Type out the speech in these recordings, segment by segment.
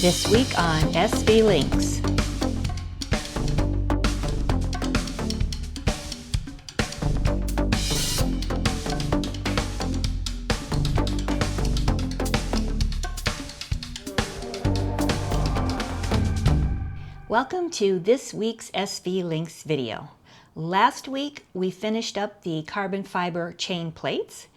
This week on SV Lynx. Welcome to this week's SV Lynx video. Last week we finished up the carbon fiber chain plates.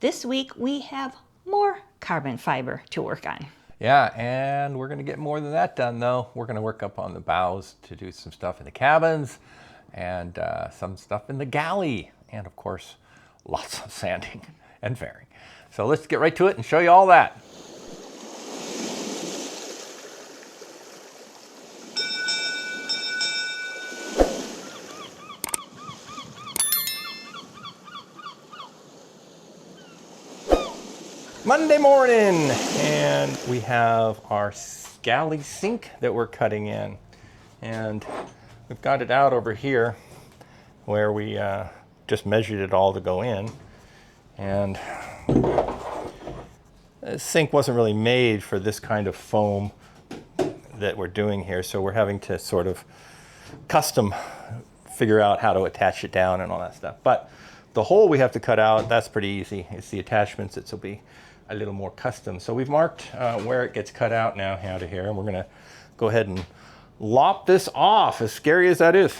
This week we have more carbon fiber to work on. Yeah, and we're going to get more than that done though. We're going to work up on the bows to do some stuff in the cabins and some stuff in the galley, and of course lots of sanding and fairing. So let's get right to it and show you all that. Monday morning, and we have our galley sink that we're cutting in, and we've got it out over here where we just measured it all to go in. And the sink wasn't really made for this kind of foam that we're doing here, so we're having to sort of custom figure out how to attach it down and all that stuff. But the hole we have to cut out, that's pretty easy. It's the attachments that will be a little more custom. So we've marked where it gets cut out now out of here, and we're gonna go ahead and lop this off, as scary as that is.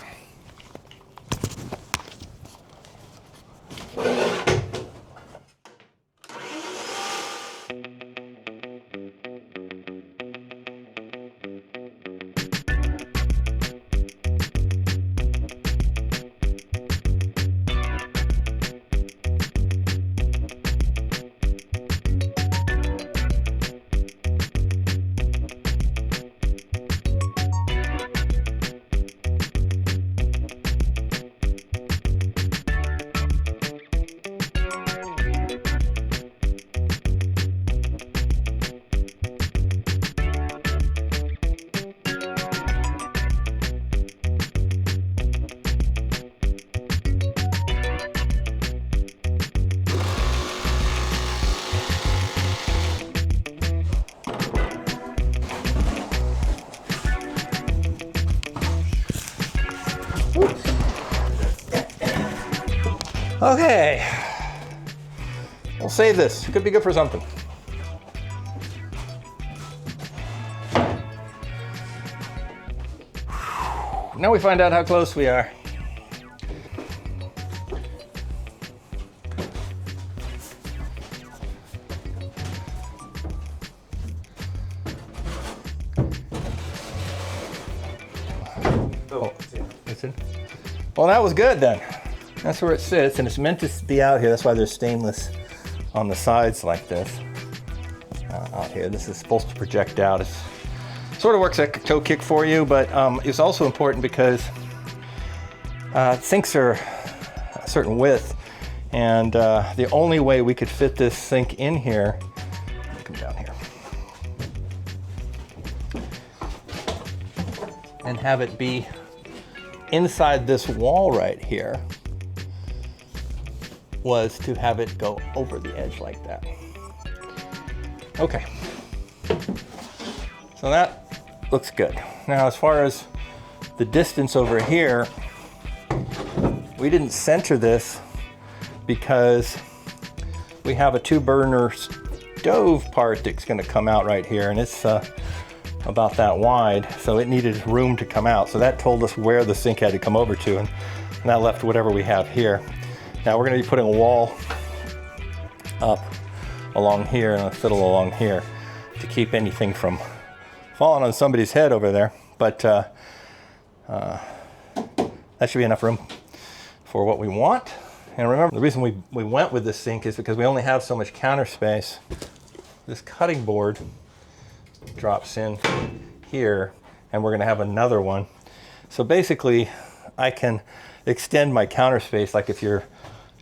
Okay, we'll save this. Could be good for something. Now we find out how close we are. Oh, it's in. Well, that was good then. That's where it sits, and it's meant to be out here. That's why there's stainless on the sides like this. Out here, this is supposed to project out. It sort of works like a toe kick for you, but it's also important because sinks are a certain width, and the only way we could fit this sink in here, come down here, and have it be inside this wall right here, was to have it go over the edge like that. Okay, so that looks good. Now, as far as the distance over here, we didn't center this because we have a 2-burner stove part that's going to come out right here, and it's about that wide, so it needed room to come out. So that told us where the sink had to come over to, and that left whatever we have here. Now we're going to be putting a wall up along here and a fiddle along here to keep anything from falling on somebody's head over there. But that should be enough room for what we want. And remember, the reason we went with this sink is because we only have so much counter space. This cutting board drops in here, and we're going to have another one. So basically, I can extend my counter space, like if you're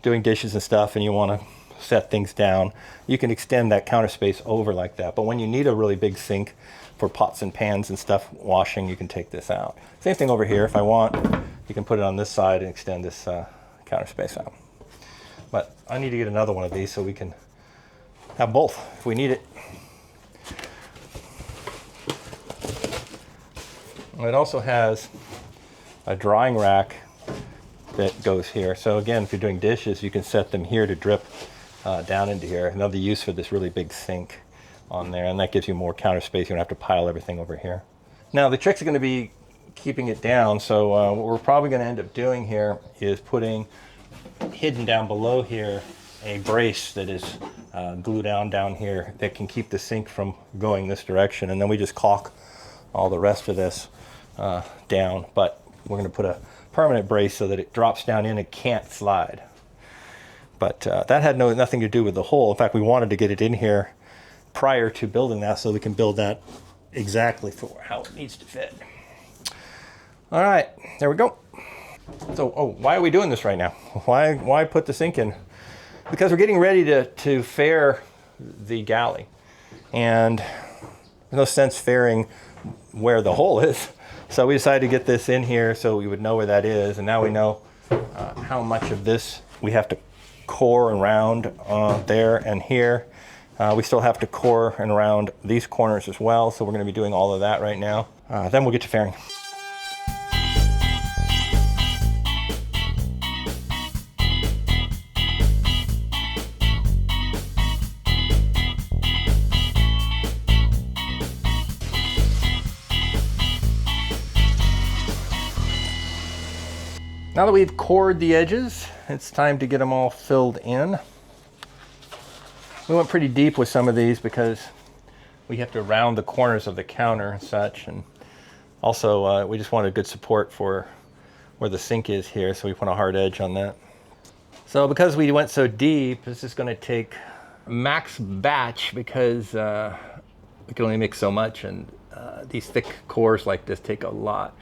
doing dishes and stuff and you want to set things down, you can extend that counter space over like that. But when you need a really big sink for pots and pans and stuff washing, you can take this out. Same thing over here. If I want, you can put it on this side and extend this counter space out. But I need to get another one of these so we can have both if we need it. It also has a drying rack that goes here. So again, if you're doing dishes, you can set them here to drip down into here. Another use for this really big sink on there, and that gives you more counter space. You don't have to pile everything over here. Now the tricks are going to be keeping it down. So what we're probably going to end up doing here is putting hidden down below here a brace that is glued down here that can keep the sink from going this direction, and then we just caulk all the rest of this down. But we're going to put a permanent brace so that it drops down in and can't slide. But that had nothing to do with the hole. In fact, we wanted to get it in here prior to building that so we can build that exactly for how it needs to fit. All right, there we go. So, why are we doing this right now? Why put the sink in? Because we're getting ready to fare the Galley, and there's no sense fairing where the hole is. So we decided to get this in here so we would know where that is, and now we know how much of this we have to core and round there and here. We still have to core and round these corners as well, so we're going to be doing all of that right now. Then we'll get to fairing. Now that we've cored the edges, it's time to get them all filled in. We went pretty deep with some of these because we have to round the corners of the counter and such, and also we just wanted good support for where the sink is here, so we put a hard edge on that. So because we went so deep, this is going to take max batch because we can only make so much, and these thick cores like this take a lot.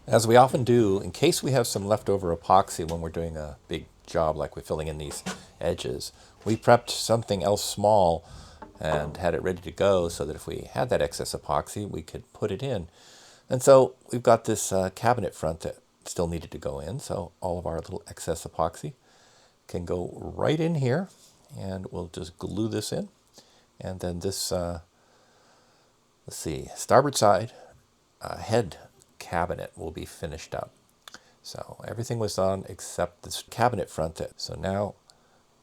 As we often do, in case we have some leftover epoxy when we're doing a big job like we're filling in these edges, we prepped something else small and had it ready to go so that if we had that excess epoxy, we could put it in. And so we've got this cabinet front that still needed to go in, so all of our little excess epoxy can go right in here, and we'll just glue this in. And then this, let's see, starboard side head cabinet will be finished up. So everything was done except this cabinet front. So now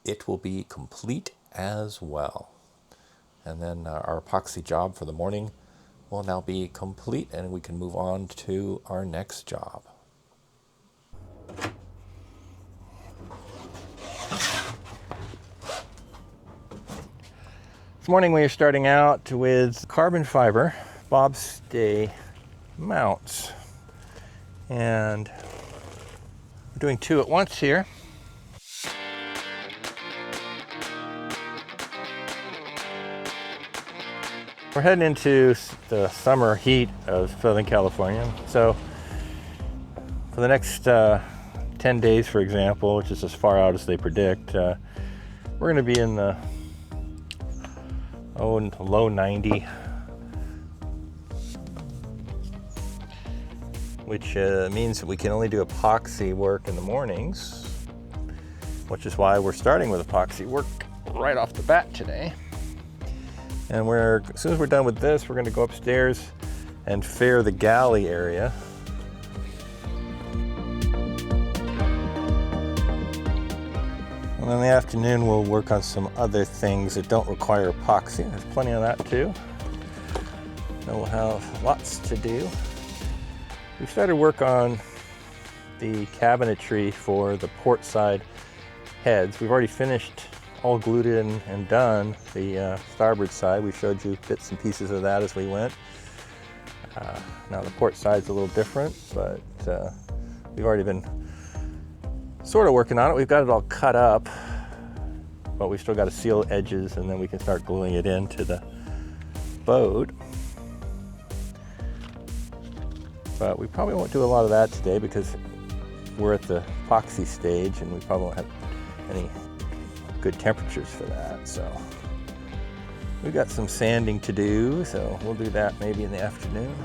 it will be complete as well. And then our epoxy job for the morning will now be complete, and we can move on to our next job. This morning we are starting out with carbon fiber Bobstay mounts, and we're doing two at once here. We're heading into the summer heat of Southern California, so for the next 10 days, for example, which is as far out as they predict, we're going to be in the low 90, which means that we can only do epoxy work in the mornings, which is why we're starting with epoxy work right off the bat today. And as soon as we're done with this, we're going to go upstairs and fare the galley area. And in the afternoon, we'll work on some other things that don't require epoxy. There's plenty of that too. And we'll have lots to do. We've started work on the cabinetry for the port side heads. We've already finished, all glued in and done, the starboard side. We showed you bits and pieces of that as we went. Now the port side's a little different, but we've already been sort of working on it. We've got it all cut up, but we still got to seal edges, and then we can start gluing it into the boat. But we probably won't do a lot of that today because we're at the epoxy stage and we probably won't have any good temperatures for that. So we've got some sanding to do, so we'll do that maybe in the afternoon.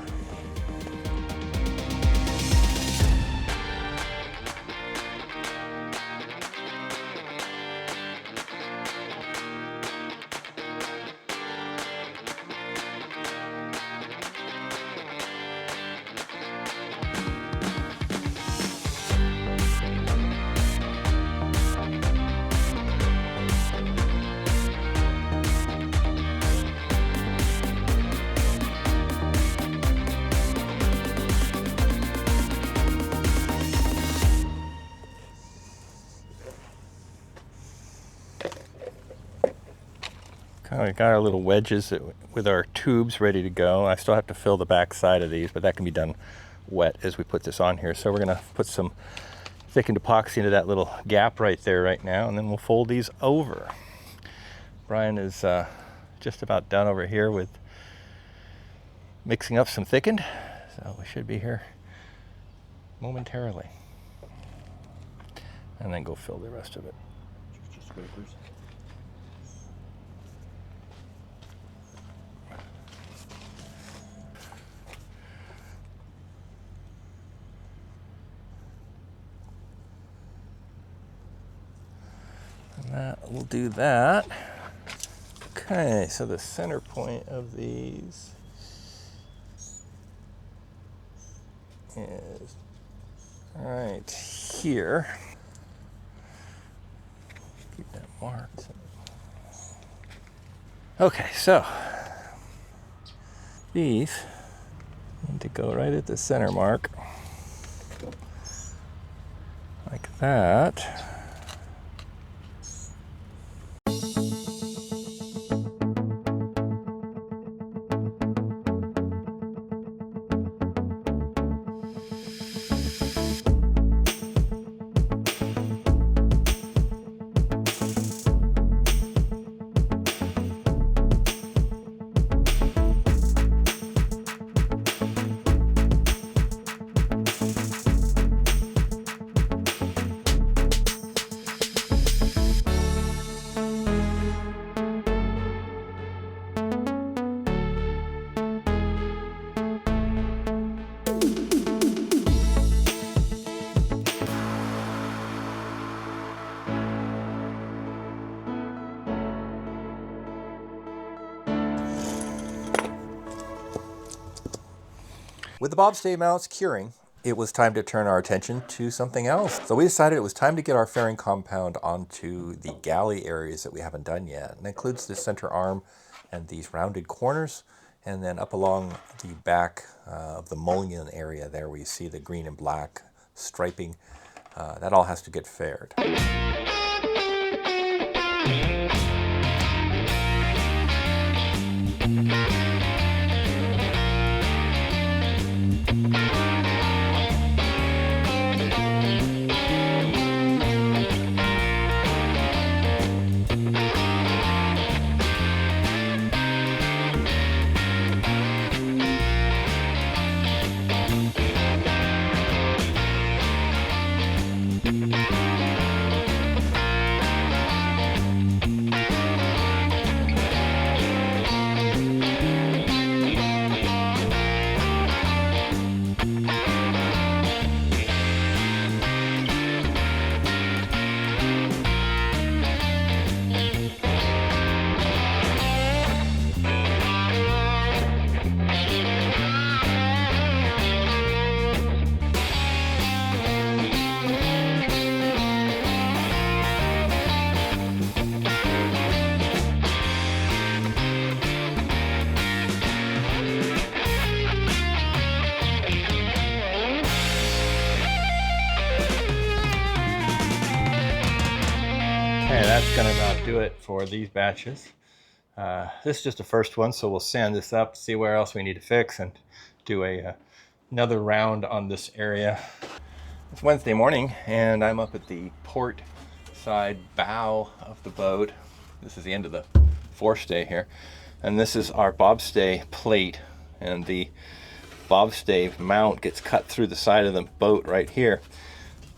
We got our little wedges with our tubes ready to go. I still have to fill the back side of these, but that can be done wet as we put this on here. So we're going to put some thickened epoxy into that little gap right there right now, and then we'll fold these over. Brian is just about done over here with mixing up some thickened, so we should be here momentarily. And then go fill the rest of it. We'll do that. Okay, so the center point of these is right here. Keep that marked. Okay, so these need to go right at the center mark, like that. With the Bobstay mounts curing, it was time to turn our attention to something else. So we decided it was time to get our fairing compound onto the galley areas that we haven't done yet. And that includes the center arm and these rounded corners, and then up along the back of the mullion area there where you see the green and black striping. That all has to get faired. Okay, that's gonna about do it for these batches. This is just the first one, so we'll sand this up, see where else we need to fix, and do another round on this area. It's Wednesday morning, and I'm up at the port side bow of the boat. This is the end of the forestay here, and this is our bobstay plate, and the bobstay mount gets cut through the side of the boat right here.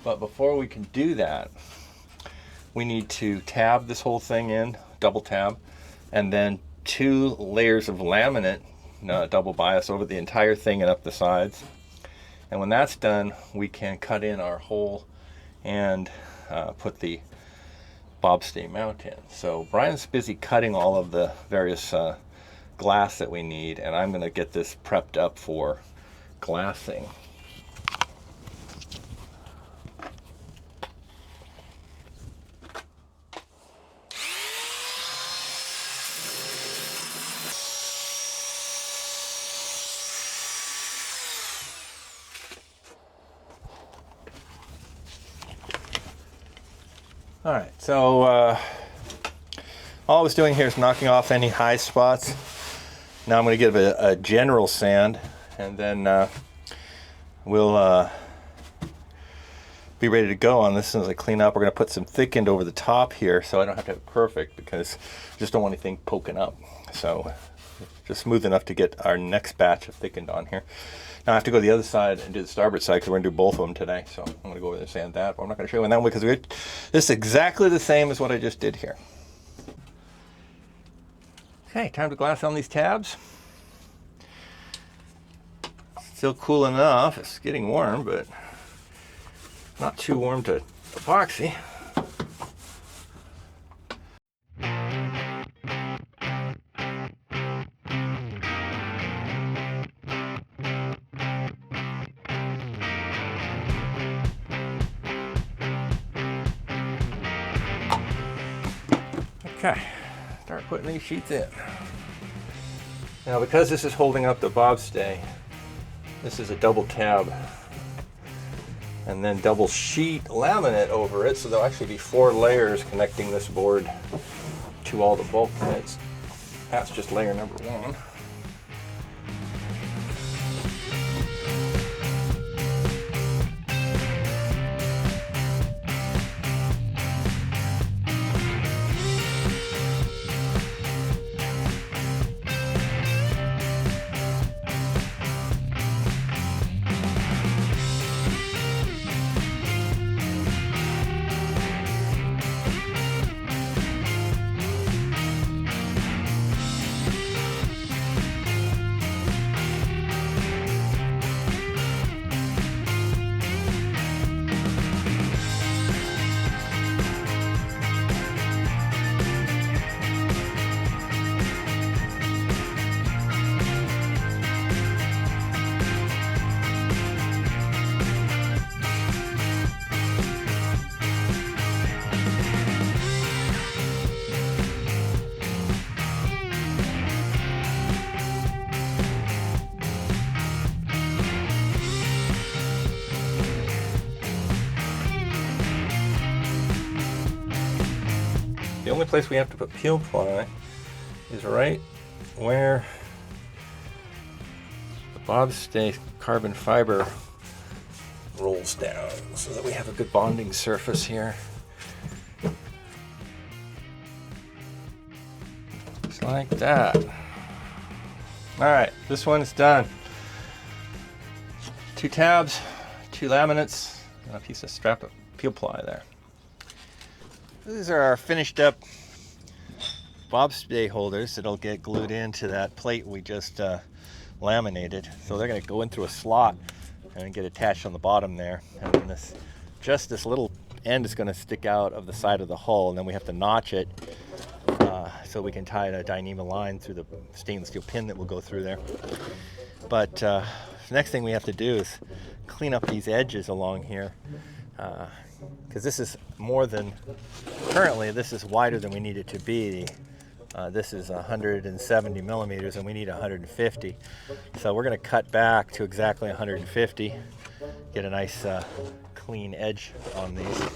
But before we can do that, we need to tab this whole thing in, double tab, and then 2 layers of laminate, double bias over the entire thing and up the sides. And when that's done, we can cut in our hole and put the Bobstay mount in. So Brian's busy cutting all of the various glass that we need, and I'm going to get this prepped up for glassing. All right, so all I was doing here is knocking off any high spots. Now I'm going to give it a general sand, and then we'll be ready to go on this. As I clean up, we're going to put some thickened over the top here, so I don't have to have it perfect, because I just don't want anything poking up. So just smooth enough to get our next batch of thickened on here. Now I have to go to the other side and do the starboard side, because we're going to do both of them today. So I'm going to go over there and sand that, but I'm not going to show you in that one, because this is exactly the same as what I just did here. Okay, time to glass on these tabs. Still cool enough. It's getting warm, but not too warm to epoxy. Okay, start putting these sheets in. Now, because this is holding up the Bobstay, this is a double tab and then double sheet laminate over it, so there'll actually be 4 layers connecting this board to all the bulkheads. That's just layer number 1. The only place we have to put peel ply is right where the Bobstay carbon fiber rolls down, so that we have a good bonding surface here. Just like that. All right, this one's done. 2 tabs, 2 laminates, and a piece of strap of peel ply there. These are our finished up Bobstay holders that'll get glued into that plate we just laminated. So they're going to go in through a slot and get attached on the bottom there. And then this little end is going to stick out of the side of the hull, and then we have to notch it so we can tie a Dyneema line through the stainless steel pin that will go through there. But the next thing we have to do is clean up these edges along here, because this is currently this is wider than we need it to be. This is 170 millimeters and we need 150. So we're going to cut back to exactly 150, get a nice clean edge on these.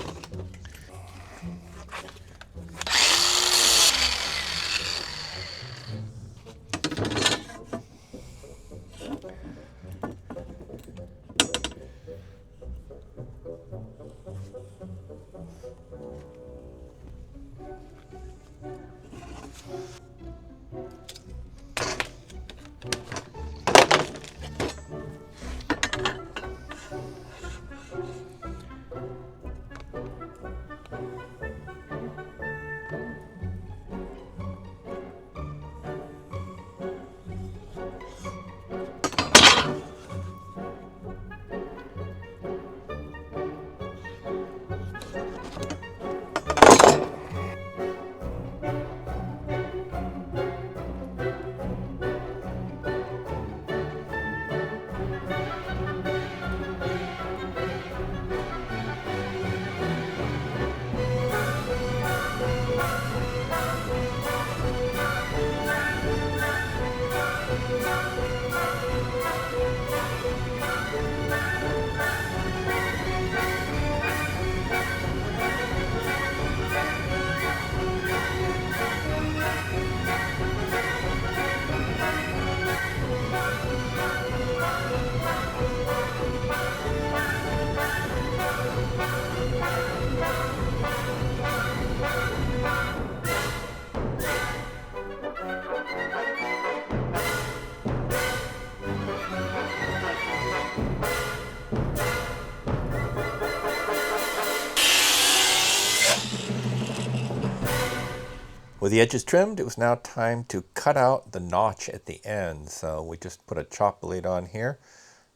With the edges trimmed, it was now time to cut out the notch at the end. So we just put a chop blade on here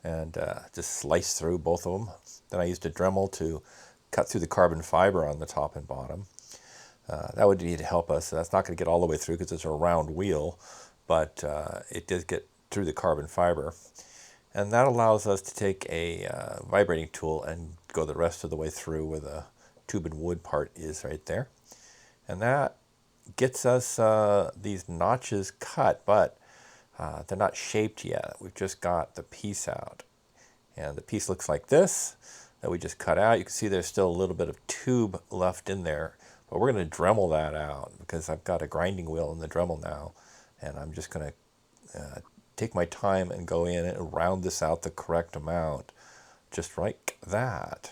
and just slice through both of them. Then I used a Dremel to cut through the carbon fiber on the top and bottom. That would need to help us. That's not going to get all the way through because it's a round wheel, but it did get through the carbon fiber. And that allows us to take a vibrating tool and go the rest of the way through where the tube and wood part is right there. And that gets us these notches cut, but they're not shaped yet. We've just got the piece out. And the piece looks like this that we just cut out. You can see there's still a little bit of tube left in there, but we're going to Dremel that out because I've got a grinding wheel in the Dremel now, and I'm just going to take my time and go in and round this out the correct amount, just like that.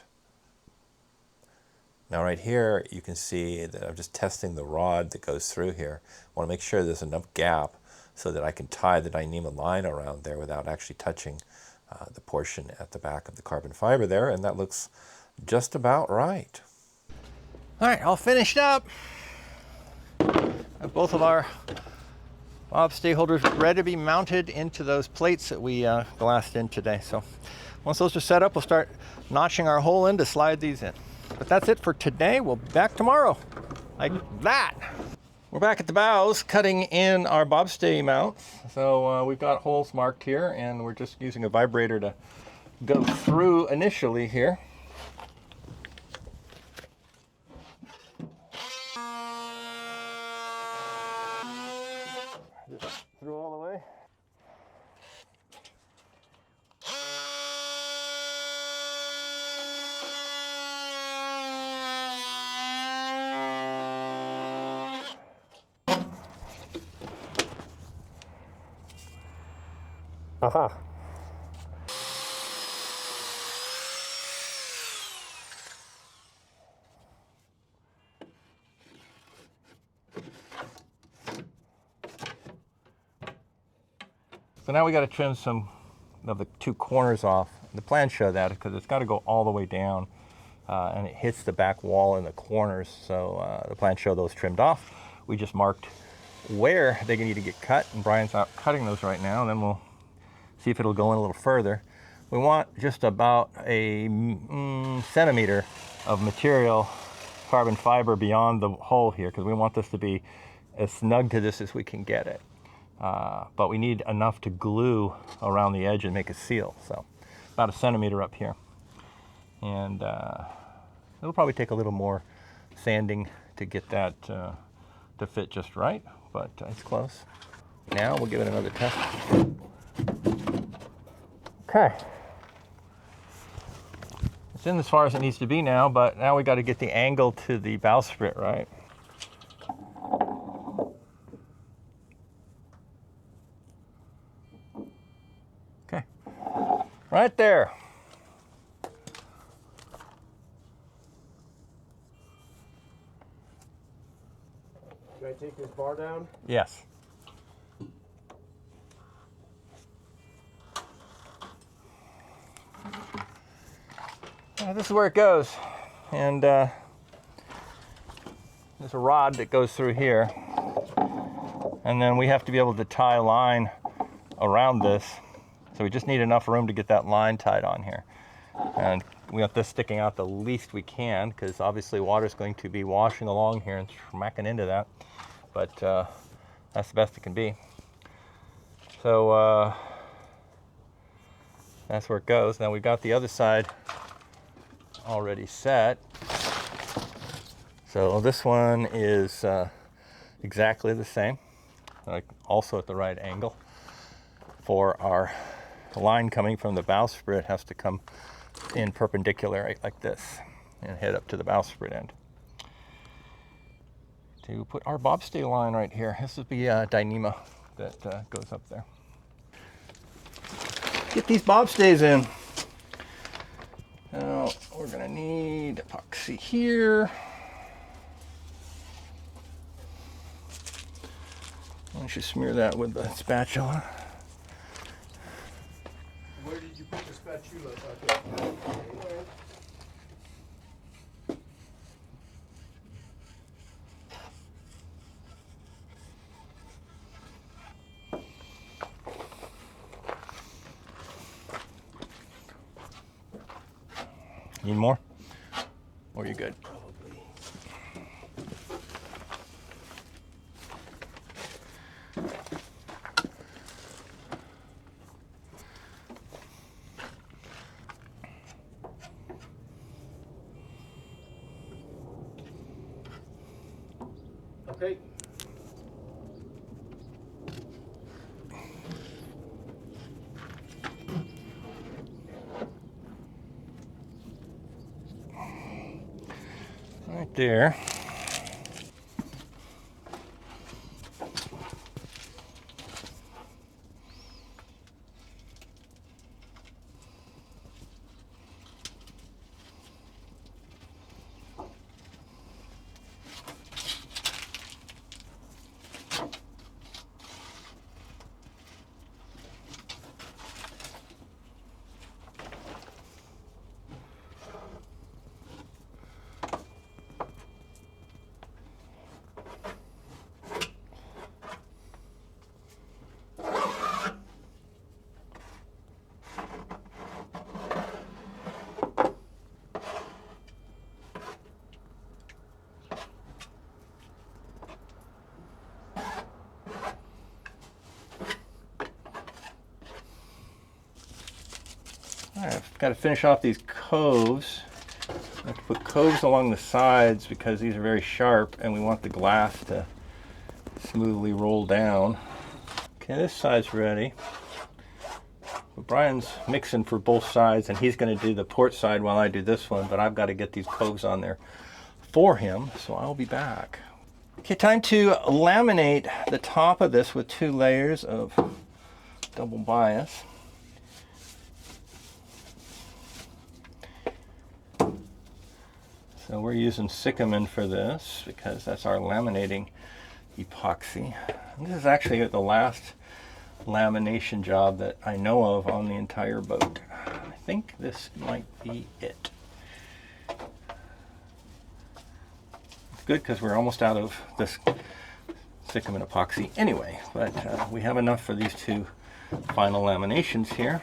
Now right here, you can see that I'm just testing the rod that goes through here. I want to make sure there's enough gap so that I can tie the Dyneema line around there without actually touching the portion at the back of the carbon fiber there, and that looks just about right. All right, all finished up. Both of our Bobstay holders ready to be mounted into those plates that we glassed in today. So once those are set up, we'll start notching our hole in to slide these in. But that's it for today. We'll be back tomorrow, like that. We're back at the bows, cutting in our Bobstay mount. So we've got holes marked here, and we're just using a vibrator to go through initially here. Just through all the way. Aha. So now we got to trim some of the two corners off. The plans show that because it's got to go all the way down and it hits the back wall in the corners. So the plans show those trimmed off. We just marked where they need to get cut, and Brian's out cutting those right now, and then we'll see if it'll go in a little further. We want just about a centimeter of material, carbon fiber beyond the hole here, because we want this to be as snug to this as we can get it. But we need enough to glue around the edge and make a seal. So about a centimeter up here. And it'll probably take a little more sanding to get that to fit just right, but it's close. Now we'll give it another test. Okay. It's in as far as it needs to be now, but now we got to get the angle to the bowsprit right. Okay. Right there. Can I take this bar down? Yes. This is where it goes, and there's a rod that goes through here, and then we have to be able to tie a line around this, so we just need enough room to get that line tied on here. And we want this sticking out the least we can, because obviously water is going to be washing along here and smacking into that, but that's the best it can be. So that's where it goes. Now we've got the other side already set. So this one is exactly the same, like also at the right angle. For our line coming from the bowsprit has to come in perpendicular like this and head up to the bowsprit end. To put our Bobstay line right here, this is the Dyneema that goes up there. Get these Bobstays in. Now we're gonna need epoxy here. Why don't you smear that with the spatula? Where did you put the spatula? Need more? Or you good? Probably. Okay. Right there. Alright, I've got to finish off these coves. I have to put coves along the sides because these are very sharp and we want the glass to smoothly roll down. Okay, this side's ready. But Brian's mixing for both sides and he's going to do the port side while I do this one, but I've got to get these coves on there for him, so I'll be back. Okay, time to laminate the top of this with 2 layers of double bias. So we're using Circumnavigation for this because that's our laminating epoxy. And this is actually the last lamination job that I know of on the entire boat. I think this might be it. It's good because we're almost out of this Circumnavigation epoxy anyway, but we have enough for these 2 final laminations here.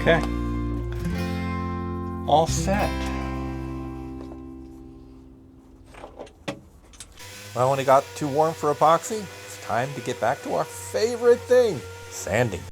Okay, all set. Well, when it got too warm for epoxy, it's time to get back to our favorite thing, sanding.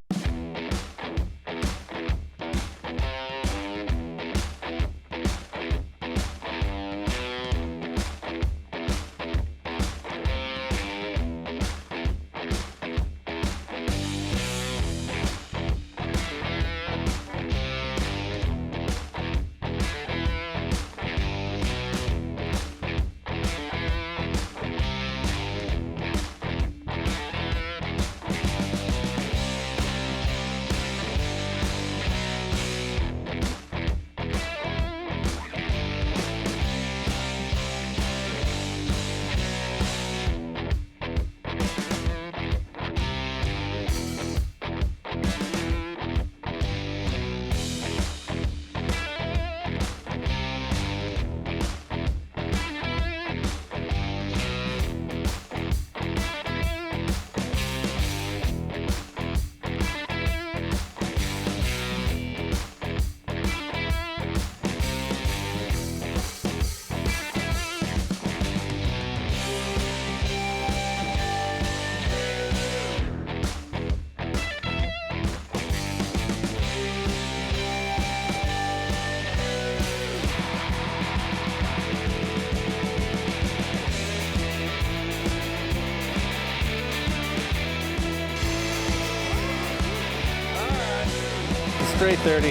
Straight 30.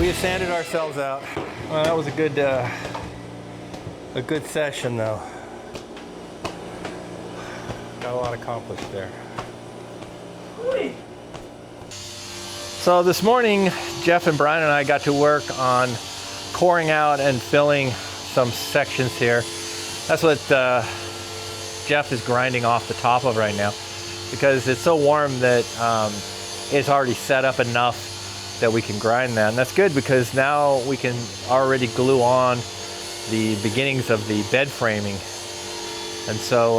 We have sanded ourselves out. Well, that was a good session though. Got a lot accomplished there. So this morning, Jeff and Brian and I got to work on coring out and filling some sections here. That's what Jeff is grinding off the top of right now, because it's so warm that it's already set up enough that we can grind that. And that's good, because now we can already glue on the beginnings of the bed framing. And so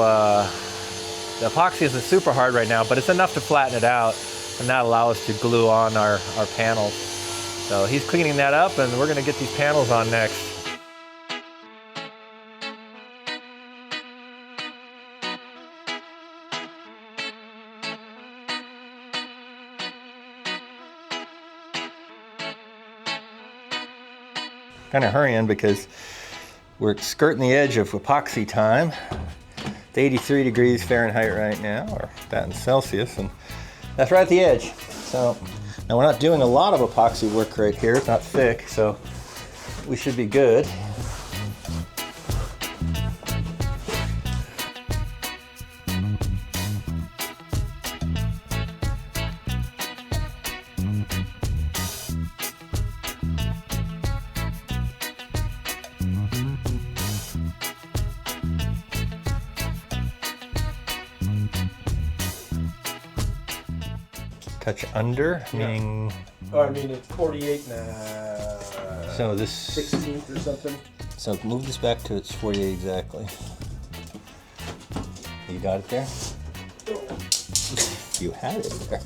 the epoxy isn't super hard right now, but it's enough to flatten it out, and that allows us to glue on our panels. So he's cleaning that up, and we're gonna get these panels on next. Kind of hurrying because we're skirting the edge of epoxy time. It's 83 degrees Fahrenheit right now, or that in Celsius, and that's right at the edge. So now we're not doing a lot of epoxy work right here. It's not thick, so we should be good. Touch under, meaning... Oh, I mean, it's 48 now. So this... 16th or something. So move this back to its 48 exactly. You got it there? You had it there.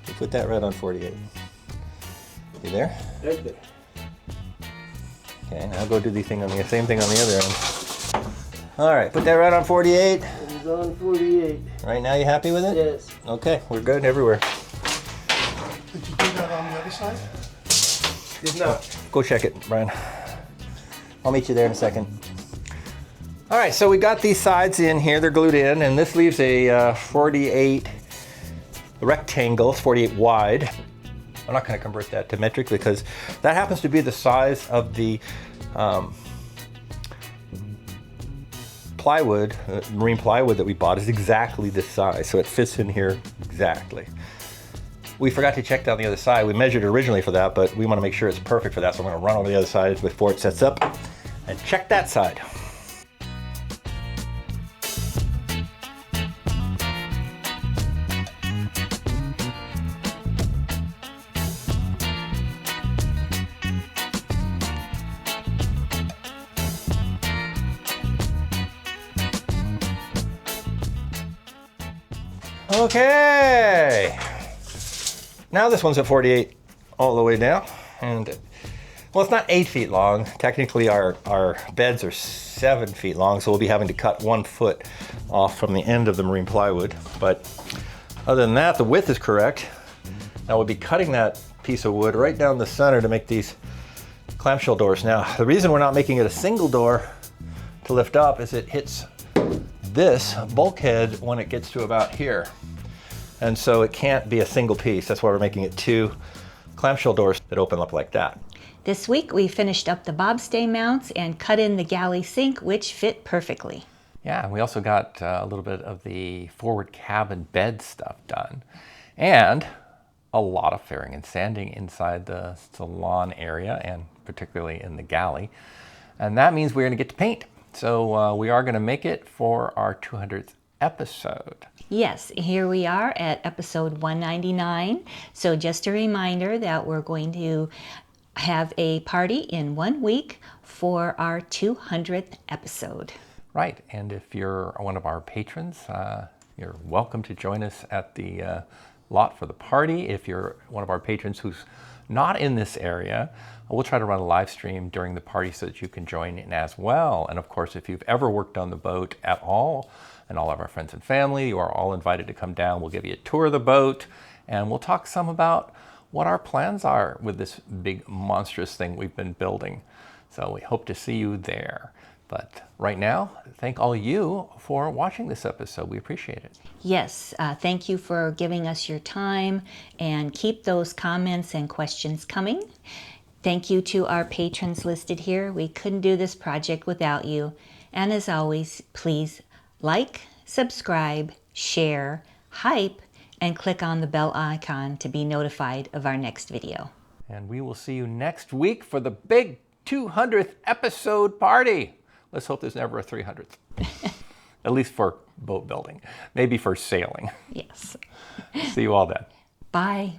You put that right on 48. You there? Right there. Okay, now go do the thing on the same thing on the other end. All right, put that right on 48. It's on 48. Right now, you happy with it? Yes. Okay, we're good everywhere. Did you do that on the other side? It's not. Go check it, Brian. I'll meet you there in a second. All right, so we got these sides in here. They're glued in, and this leaves a 48 rectangle. It's 48 wide. I'm not going to convert that to metric because that happens to be the size of the plywood, marine plywood that we bought is exactly this size, so it fits in here exactly. We forgot to check down the other side. We measured originally for that, but we want to make sure it's perfect for that, so I'm going to run over the other side before it sets up and check that side. Okay, now this one's at 48 all the way down, and well, it's not 8 feet long. Technically our beds are 7 feet long, so we'll be having to cut 1 foot off from the end of the marine plywood, but other than that, the width is correct. Now we'll be cutting that piece of wood right down the center to make these clamshell doors. Now, the reason we're not making it a single door to lift up is it hits this bulkhead when it gets to about here. And so it can't be a single piece. That's why we're making it 2 clamshell doors that open up like that. This week we finished up the Bobstay mounts and cut in the Galley sink, which fit perfectly. Yeah, we also got a little bit of the forward cabin bed stuff done. And a lot of fairing and sanding inside the salon area, and particularly in the galley. And that means we're gonna get to paint. So we are gonna make it for our 200th episode. Yes, here we are at episode 199. So just a reminder that we're going to have a party in 1 week for our 200th episode. Right, and if you're one of our patrons, you're welcome to join us at the lot for the party. If you're one of our patrons who's not in this area, we'll try to run a live stream during the party so that you can join in as well. And of course, if you've ever worked on the boat at all, and all of our friends and family, you are all invited to come down. We'll give you a tour of the boat, and we'll talk some about what our plans are with this big monstrous thing we've been building. So we hope to see you there. But right now, thank all you for watching this episode. We appreciate it. Yes, thank you for giving us your time, and keep those comments and questions coming. Thank you to our patrons listed here. We couldn't do this project without you. And as always, please like, subscribe, share, hype, and click on the bell icon to be notified of our next video. And we will see you next week for the big 200th episode party. Let's hope there's never a 300th. At least for boat building. Maybe for sailing. Yes. See you all then. Bye.